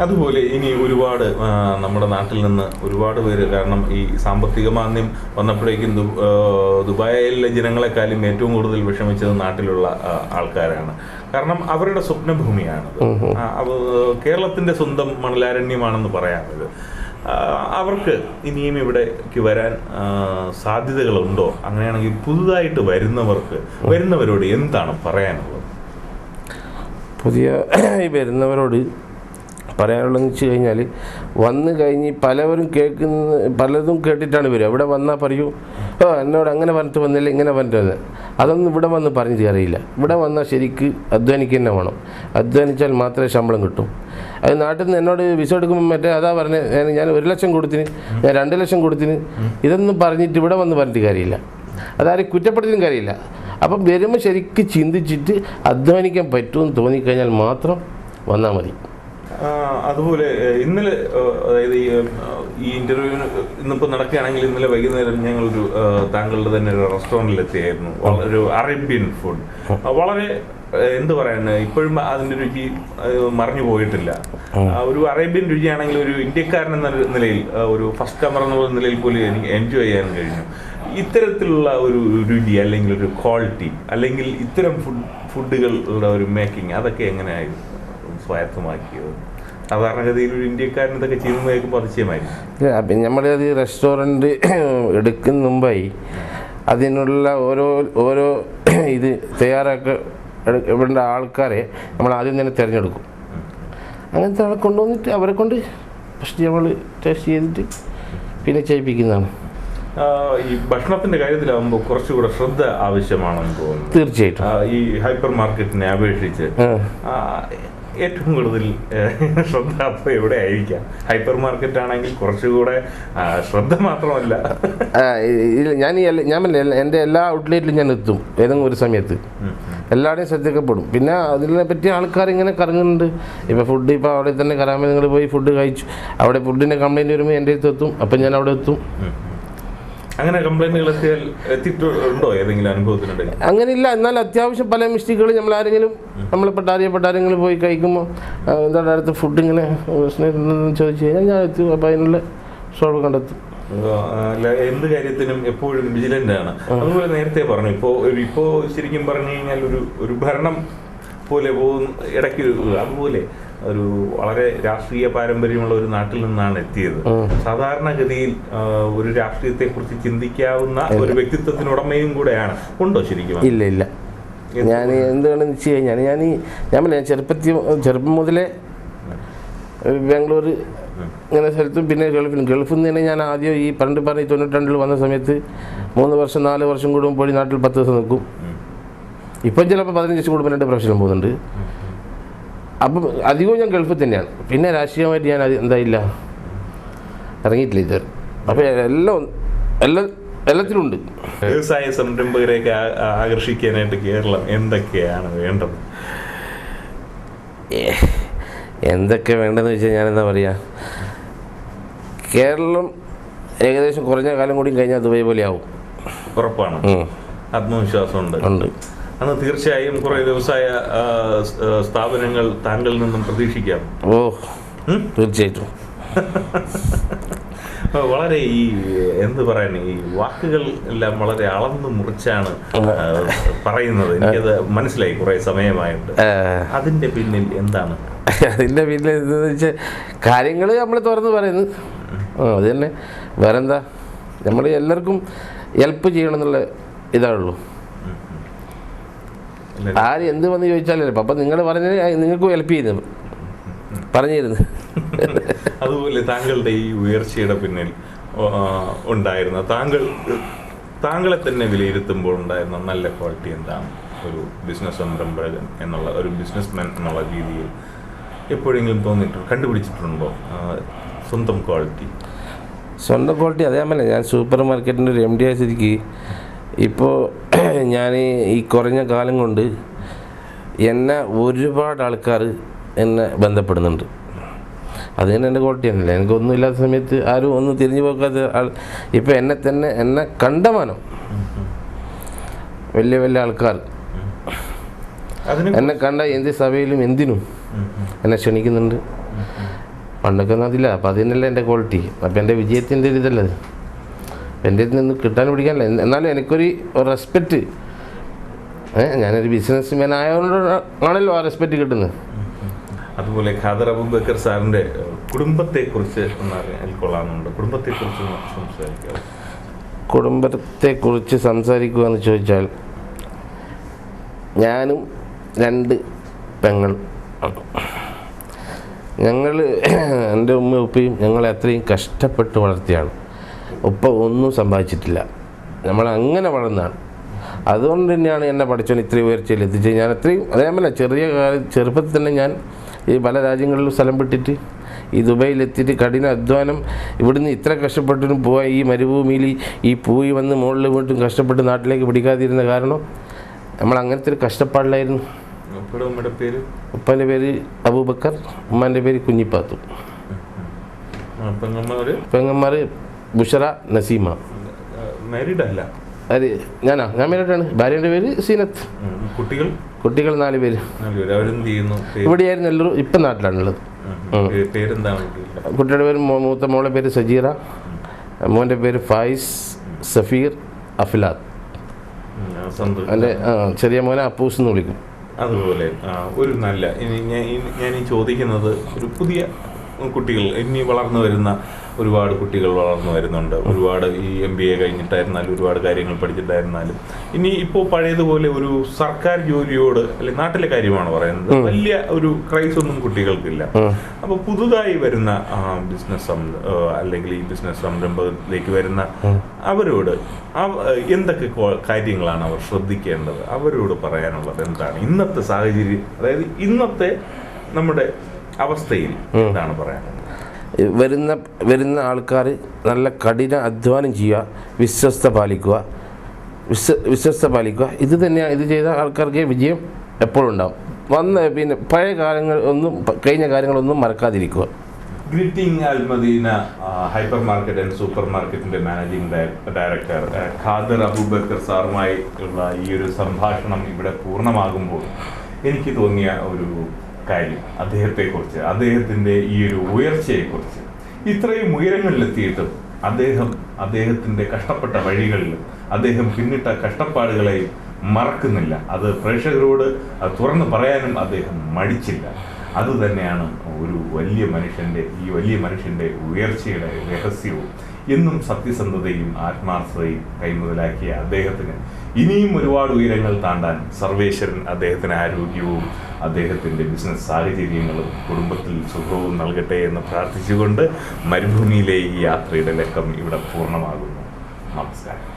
അതുപോലെ ഇനി ഒരുപാട് നമ്മുടെ നാട്ടിൽ നിന്ന് ഒരുപാട് പേര്, കാരണം ഈ സാമ്പത്തിക മാന്ദ്യം വന്നപ്പോഴേക്കും ദുബായിലെ ജനങ്ങളെക്കാളും ഏറ്റവും കൂടുതൽ വിഷമിച്ചത് നാട്ടിലുള്ള ആൾക്കാരാണ്. കാരണം അവരുടെ സ്വപ്നഭൂമിയാണത്. കേരളത്തിന്റെ സ്വന്തം മണലാരണ്യമാണെന്ന് പറയാമത്. അവർക്ക് ഇനിയും ഇവിടേക്ക് വരാൻ സാധ്യതകളുണ്ടോ? അങ്ങനെയാണെങ്കിൽ പുതുതായിട്ട് വരുന്നവരോട് എന്താണ് പറയാനുള്ളത്? പുതിയ വരുന്നവരോട് പറയാനുള്ളതെന്ന് വെച്ച് കഴിഞ്ഞാൽ, വന്നു കഴിഞ്ഞ് പലതും കേട്ടിട്ടാണ് വരിക. ഇവിടെ വന്നാൽ പറയൂ, എന്നോട് അങ്ങനെ പറഞ്ഞിട്ട് വന്നില്ല, ഇങ്ങനെ പറഞ്ഞിട്ട് വന്നത്. അതൊന്നും ഇവിടെ വന്ന് പറഞ്ഞിട്ട് അറിയില്ല. ഇവിടെ വന്നാൽ ശരിക്ക് അധ്വാനിക്കുക തന്നെ വേണം. അധ്വാനിച്ചാൽ മാത്രമേ ശമ്പളം കിട്ടും. അത് നാട്ടിൽ നിന്ന് എന്നോട് വിസ എടുക്കുമ്പോൾ അതാ പറഞ്ഞത്, ഞാൻ 1 ലക്ഷം കൊടുത്തിന്, ഞാൻ 2 ലക്ഷം കൊടുത്തിന്, ഇതൊന്നും പറഞ്ഞിട്ട് ഇവിടെ വന്ന് പറഞ്ഞിട്ട് കാര്യമില്ല. അതാരും കുറ്റപ്പെടുത്തിയും കാര്യമില്ല. അപ്പം വരുമ്പോൾ ശരിക്ക് ചിന്തിച്ചിട്ട് അധ്വാനിക്കാൻ പറ്റുമെന്ന് തോന്നിക്കഴിഞ്ഞാൽ മാത്രം വന്നാൽ മതി. അതുപോലെ ഇന്നലെ, അതായത് ഈ ഇന്റർവ്യൂവിന് ഇന്നിപ്പോൾ നടക്കുകയാണെങ്കിൽ, ഇന്നലെ വൈകുന്നേരം ഞങ്ങളൊരു താങ്കളുടെ തന്നെ ഒരു റെസ്റ്റോറൻറ്റിൽ എത്തിയായിരുന്നു. ഒരു അറേബ്യൻ ഫുഡ്, വളരെ എന്ത് പറയാൻ, ഇപ്പോഴും അതിൻ്റെ രുചി മറിഞ്ഞു പോയിട്ടില്ല. ഒരു അറേബ്യൻ രുചിയാണെങ്കിൽ ഒരു ഇന്ത്യക്കാരൻ എന്ന നിലയിൽ, ഒരു ഫസ്റ്റ് കമർ എന്നുള്ള നിലയിൽ പോലും എനിക്ക് എൻജോയ് ചെയ്യാൻ കഴിഞ്ഞു. ഇത്തരത്തിലുള്ള ഒരു രുചി അല്ലെങ്കിൽ ഒരു ക്വാളിറ്റി അല്ലെങ്കിൽ ഇത്തരം ഫുഡുകളുടെ ഒരു മേക്കിംഗ്, അതൊക്കെ എങ്ങനെയായിരുന്നു സ്വായത്തമാക്കിയത്? സാധാരണഗതിയിൽ ഒരു ഇന്ത്യക്കാരൻ ഇതൊക്കെ ചെയ്യുന്നതൊക്കെ പരിചയമായിരിക്കും. നമ്മളത് റെസ്റ്റോറൻറ്റ് എടുക്കുന്ന മുമ്പായി അതിനുള്ള ഓരോ ഇത് ഇവിടെ ആൾക്കാരെ നമ്മൾ ആദ്യം തന്നെ തിരഞ്ഞെടുക്കും. അങ്ങനത്തെ ആളെ കൊണ്ടുവന്നിട്ട് അവരെ കൊണ്ട് ഫസ്റ്റ് നമ്മൾ ടേസ്റ്റ് ചെയ്തിട്ട് പിന്നെ ചെയ്യിപ്പിക്കുന്നതാണ്. ഈ ഭക്ഷണത്തിന്റെ കാര്യത്തിലാവുമ്പോൾ കുറച്ചുകൂടെ ശ്രദ്ധ ആവശ്യമാണെന്ന് തോന്നുന്നു. തീർച്ചയായിട്ടും. ഈ ഹൈപ്പർ മാർക്കറ്റിനെ അപേക്ഷിച്ച് ഏറ്റവും കൂടുതൽ ശ്രദ്ധ അപ്പോൾ എവിടെ ആയിരിക്കാം? ഹൈപ്പർ മാർക്കറ്റ് ആണെങ്കിൽ കുറച്ചുകൂടെ ശ്രദ്ധ മാത്രമല്ല, ഞാൻ എൻ്റെ എല്ലാ ഔട്ട്ലെറ്റിലും ഞാൻ എത്തും. ഏതെങ്കിലും ഒരു സമയത്ത് എല്ലാവരുടെയും ശ്രദ്ധിക്കപ്പെടും. പിന്നെ അതിനെ പറ്റി ആൾക്കാർ ഇങ്ങനെ കറങ്ങുന്നുണ്ട്. ഇപ്പോൾ ഫുഡ്, ഇപ്പോൾ അവിടെ തന്നെ കരാമ നിങ്ങൾ പോയി ഫുഡ് കഴിച്ചു, അവിടെ ഫുഡിൻ്റെ കംപ്ലയിൻറ്റ് വരുമ്പോൾ എൻ്റെ അടുത്ത് എത്തും. അപ്പം ഞാൻ അവിടെ എത്തും. അങ്ങനെ കംപ്ലൈന്റുകൾ എത്തിയിട്ടുണ്ടോ ഏതെങ്കിലും അനുഭവത്തിനുണ്ടെങ്കിൽ? അങ്ങനെയില്ല. എന്നാൽ അത്യാവശ്യം പല മിസ്റ്റേക്കുകൾ നമ്മളെപ്പെട്ട ആരെങ്കിലും പോയി കഴിക്കുമ്പോൾ എന്താണ് അടുത്ത ഫുഡ് ഇങ്ങനെ ചോദിച്ചു കഴിഞ്ഞാൽ ഞാൻ എത്തും. അപ്പോൾ അതിനുള്ള സോൾവ് കണ്ടെത്തും. എന്ത് കാര്യത്തിനും എപ്പോഴും വിജിലന്റ് ആണ്. അതുപോലെ നേരത്തെ പറഞ്ഞു, ഇപ്പോ ശരിക്കും പറഞ്ഞു കഴിഞ്ഞാൽ ഒരു ഭരണം പോലെ പോകുന്ന ഇടയ്ക്ക് അതുപോലെ ഒരു വളരെ രാഷ്ട്രീയ പാരമ്പര്യമുള്ള ഒരു നാട്ടിൽ നിന്നാണ് എത്തിയത്. സാധാരണഗതിയിൽ ഒരു രാഷ്ട്രീയത്തെ കുറിച്ച് ചിന്തിക്കാവുന്ന ഒരു വ്യക്തിത്വത്തിനുടമയും കൂടെയാണ്. ഉണ്ടോ ശരിക്കും? ഇല്ല. ഞാൻ എന്താണെന്ന് വെച്ച് കഴിഞ്ഞാൽ, ഞാൻ ചെറുപ്പം മുതലേ ബാംഗ്ലൂർ ഇങ്ങനെ സ്ഥലത്തും, പിന്നെ ഗൾഫിൽ നിന്ന് തന്നെ ഞാൻ ആദ്യം ഈ 92 വന്ന സമയത്ത് 3 വർഷം 4 വർഷം കൂടുമ്പോൾ പോയി നാട്ടിൽ 10 ദിവസം നിൽക്കും. ഇപ്പം ചിലപ്പോൾ 15 ദിവസം കൂടുമ്പോൾ 2 പ്രൊഫഷനും പോകുന്നുണ്ട്. അപ്പം അധികവും ഞാൻ ഗൾഫിൽ തന്നെയാണ്. പിന്നെ രാഷ്ട്രീയമായിട്ട് ഞാൻ എന്തായില്ല, ഇറങ്ങിയിട്ടില്ല ഇതുവരെ. അപ്പം എല്ലാത്തിലും ഉണ്ട്. വ്യവസായ സംരംഭകരെയൊക്കെ ആകർഷിക്കാനായിട്ട് കേരളം എന്തൊക്കെയാണ് വേണ്ടത്? എന്തൊക്കെ വേണ്ടതെന്ന് വെച്ചാൽ, ഞാനെന്താ പറയുക, കേരളം ഏകദേശം കുറഞ്ഞ കാലം കൂടി കഴിഞ്ഞാൽ ദുബായ് പോലെ ആവും. ഉറപ്പാണ്. ആത്മവിശ്വാസമുണ്ട്. അന്ന് തീർച്ചയായും കുറെ വ്യവസായ സ്ഥാപനങ്ങൾ താങ്കളിൽ നിന്നും പ്രതീക്ഷിക്കാം. തീർച്ചയായിട്ടും. വളരെ ഈ എന്ത് പറയാൻ, ഈ വാക്കുകൾ എല്ലാം വളരെ അളന്നു മുറിച്ചാണ് പറയുന്നത്. എനിക്കത് മനസ്സിലായി കുറെ സമയമായിട്ട്. അതിന്റെ പിന്നിൽ എന്താണ്? അതിന്റെ പിന്നിൽ എന്താണെന്ന് വെച്ചാൽ, കാര്യങ്ങൾ നമ്മൾ തുറന്ന് പറയുന്നു. അത് തന്നെ, വേറെന്താ. നമ്മൾ എല്ലാവർക്കും ഹെൽപ്പ് ചെയ്യണം എന്നുള്ള ഇതാണുള്ളൂ. ആര് എന്ത് വന്ന് ചോദിച്ചാലേ, അപ്പം നിങ്ങൾ പറഞ്ഞത് നിങ്ങൾക്കും ഹെൽപ്പ് ചെയ്യുന്നു പറഞ്ഞിരുന്നു. അതുപോലെ താങ്കളുടെ ഈ ഉയർച്ചയുടെ പിന്നിൽ ഉണ്ടായിരുന്ന താങ്കളെ തന്നെ വിലയിരുത്തുമ്പോൾ ഉണ്ടായിരുന്ന നല്ല ക്വാളിറ്റി എന്താണ്? ഒരു ബിസിനസ് സംരംഭകൻ എന്നുള്ള, ഒരു ബിസിനസ്മാൻ എന്നുള്ള രീതിയിൽ എപ്പോഴെങ്കിലും കണ്ടുപിടിച്ചിട്ടുണ്ടോ സ്വന്തം ക്വാളിറ്റി? അതേപോലെ ഞാൻ സൂപ്പർ മാർക്കറ്റിൻ്റെ ഒരു MD ആയ സ്ഥിതിക്ക് ഇപ്പോൾ ഞാൻ ഈ കുറഞ്ഞ കാലം കൊണ്ട് എന്നെ ഒരുപാട് ആൾക്കാർ എന്നെ ബന്ധപ്പെടുന്നുണ്ട്. അത് തന്നെ എൻ്റെ ക്വാളിറ്റി ആണല്ലേ. എനിക്കൊന്നും ഇല്ലാത്ത സമയത്ത് ആരും ഒന്നും തിരിഞ്ഞു പോക്കാത്ത ഇപ്പം എന്നെ കണ്ടമാനം വലിയ ആൾക്കാർ എന്നെ കണ്ട എന്ത് സഭയിലും എന്തിനും എന്നെ ക്ഷണിക്കുന്നുണ്ട്. പണ്ടൊക്കെ ഒന്നും അതില്ല. അപ്പോൾ അതിനല്ല എൻ്റെ ക്വാളിറ്റി. അപ്പോൾ എൻ്റെ വിജയത്തിൻ്റെ ഒരു ഇതല്ല അത്. എൻ്റെ ഇതിൽ നിന്ന് കിട്ടാൻ പിടിക്കാനല്ല. എന്നാലും എനിക്കൊരു റെസ്പെക്റ്റ്, ഞാനൊരു ബിസിനസ് മാൻ ആയതുകൊണ്ടാണല്ലോ ആ റെസ്പെക്റ്റ് കിട്ടുന്നത്. അതുപോലെ ഖാദർ അബൂബക്കർ സാറിൻ്റെ കുടുംബത്തെക്കുറിച്ച് ഒന്നറിയാൻ കൊള്ളാമെന്നുണ്ട്. കുടുംബത്തെക്കുറിച്ച് സംസാരിക്കാം. കുടുംബത്തെക്കുറിച്ച് സംസാരിക്കുക എന്ന് ചോദിച്ചാൽ, ഞാനും 2 പെങ്ങൾ. ഞങ്ങൾ, എൻ്റെ ഉമ്മയും ഉപ്പയും ഞങ്ങളെ അത്രയും കഷ്ടപ്പെട്ട് വളർത്തിയാണ്. ഉപ്പ ഒന്നും സമ്പാദിച്ചിട്ടില്ല, നമ്മളങ്ങനെ വളർന്നതാണ്. അതുകൊണ്ട് തന്നെയാണ് എന്നെ പഠിച്ചവൻ ഇത്രയും ഉയർച്ചയിൽ എത്തിച്ചത്. ഞാൻ അത്രയും അതേപോലെ ചെറുപ്പത്തിൽ തന്നെ ഞാൻ ഈ പല രാജ്യങ്ങളിലും സ്ഥലം വിട്ടിട്ട് ഈ ദുബൈയിലെത്തിയിട്ട് കഠിന അധ്വാനം, ഇവിടുന്ന് ഇത്ര കഷ്ടപ്പെട്ടിട്ടും പോവാൻ ഈ മരുഭൂമിയിൽ ഈ പൂയി വന്ന് മുകളിൽ വീണ്ടും കഷ്ടപ്പെട്ട് നാട്ടിലേക്ക് പിടിക്കാതിരുന്ന കാരണം നമ്മൾ അങ്ങനത്തെ ഒരു കഷ്ടപ്പാടിലായിരുന്നു. ഉപ്പാൻ്റെ പേര് അബൂബക്കർ, ഉമ്മാൻ്റെ പേര് കുഞ്ഞിപ്പാത്തു. പെങ്ങന്മാർ ബുഷറ, നസീമ. ഞാൻ മാരീഡാണ്. ഭാര്യയുടെ പേര് സീനത്ത്. കുട്ടികൾ 4 പേര്. ഇവിടെയായിരുന്നു എല്ലാവരും. ഇപ്പം നാട്ടിലാണുള്ളത്. കുട്ടിയുടെ പേര്, മൂത്ത മോളെ പേര് സജീറ, മോൻ്റെ പേര് ഫായിസ്, സഫീർ, അഫ്ലാദ്. എൻ്റെ ചെറിയ മോനെ അപ്പൂസ് എന്ന് വിളിക്കും. അതുപോലെ ഒരു നല്ല ഞാൻ ഈ ചോദിക്കുന്നത്, ഒരു പുതിയ കുട്ടികൾ, ഇനി വളർന്നു വരുന്ന ഒരുപാട് കുട്ടികൾ വളർന്നു വരുന്നുണ്ട്. ഒരുപാട് ഈ MBA കഴിഞ്ഞിട്ടായിരുന്നാലും ഒരുപാട് കാര്യങ്ങൾ പഠിച്ചിട്ടായിരുന്നാലും ഇനി ഇപ്പോൾ പഴയതുപോലെ ഒരു സർക്കാർ ജോലിയോട്, അല്ലെങ്കിൽ നാട്ടിലെ കാര്യമാണ് പറയുന്നത്, വലിയ ഒരു ക്രൈസ് ഒന്നും കുട്ടികൾക്കില്ല. അപ്പോൾ പുതുതായി വരുന്ന അല്ലെങ്കിൽ ഈ ബിസിനസ് സംരംഭത്തിലേക്ക് വരുന്ന അവരോട് എന്തൊക്കെ കാര്യങ്ങളാണ് അവർ ശ്രദ്ധിക്കേണ്ടത്? അവരോട് പറയാനുള്ളത് എന്താണ് ഇന്നത്തെ സാഹചര്യം, അതായത് ഇന്നത്തെ നമ്മുടെ അവസ്ഥയിൽ എന്താണ് പറയാനുള്ളത്? വരുന്ന ആൾക്കാർ നല്ല കഠിന അധ്വാനം ചെയ്യുക, വിശ്വസ്ത പാലിക്കുക. ഇത് തന്നെയാണ്. ഇത് ചെയ്ത ആൾക്കാർക്ക് വിജയം എപ്പോഴും ഉണ്ടാവും. പിന്നെ കഴിഞ്ഞ കാര്യങ്ങളൊന്നും മറക്കാതിരിക്കുക. Greeting Al Madina hyper market and super മാർക്കറ്റിന്റെ മാനേജിംഗ് ഡയറക്ടർ ഖാദർ അബൂബക്കർ സാറുമായി ഉള്ള ഈ ഒരു സംഭാഷണം ഇവിടെ പൂർണ്ണമാകുമ്പോൾ എനിക്ക് തോന്നിയ ഒരു കാര്യം, അദ്ദേഹത്തിൻ്റെ ഈ ഒരു ഉയർച്ചയെക്കുറിച്ച്, ഇത്രയും ഉയരങ്ങളിലെത്തിയിട്ടും അദ്ദേഹത്തിൻ്റെ കഷ്ടപ്പെട്ട വഴികളിലും അദ്ദേഹം പിന്നിട്ട കഷ്ടപ്പാടുകളെയും മറക്കുന്നില്ല. അത് പ്രേക്ഷകരോട് തുറന്നു പറയാനും അദ്ദേഹം മടിച്ചില്ല. അതുതന്നെയാണ് ഒരു വലിയ മനുഷ്യൻ്റെ ഉയർച്ചയുടെ രഹസ്യവും. എന്നും സത്യസന്ധതയും ആത്മാർത്ഥതയും കൈമുതലാക്കിയ അദ്ദേഹത്തിന് ഇനിയും ഒരുപാട് ഉയരങ്ങൾ താണ്ടാൻ സർവേശ്വരൻ അദ്ദേഹത്തിന് ആരോഗ്യവും അദ്ദേഹത്തിൻ്റെ ബിസിനസ് സാഹചര്യങ്ങളും കുടുംബത്തിൽ സുഖവും നൽകട്ടെ എന്ന് പ്രാർത്ഥിച്ചുകൊണ്ട് മരുഭൂമിയിലെ ഈ യാത്രയുടെ ലക്കം ഇവിടെ പൂർണ്ണമാകുന്നു. നമസ്കാരം.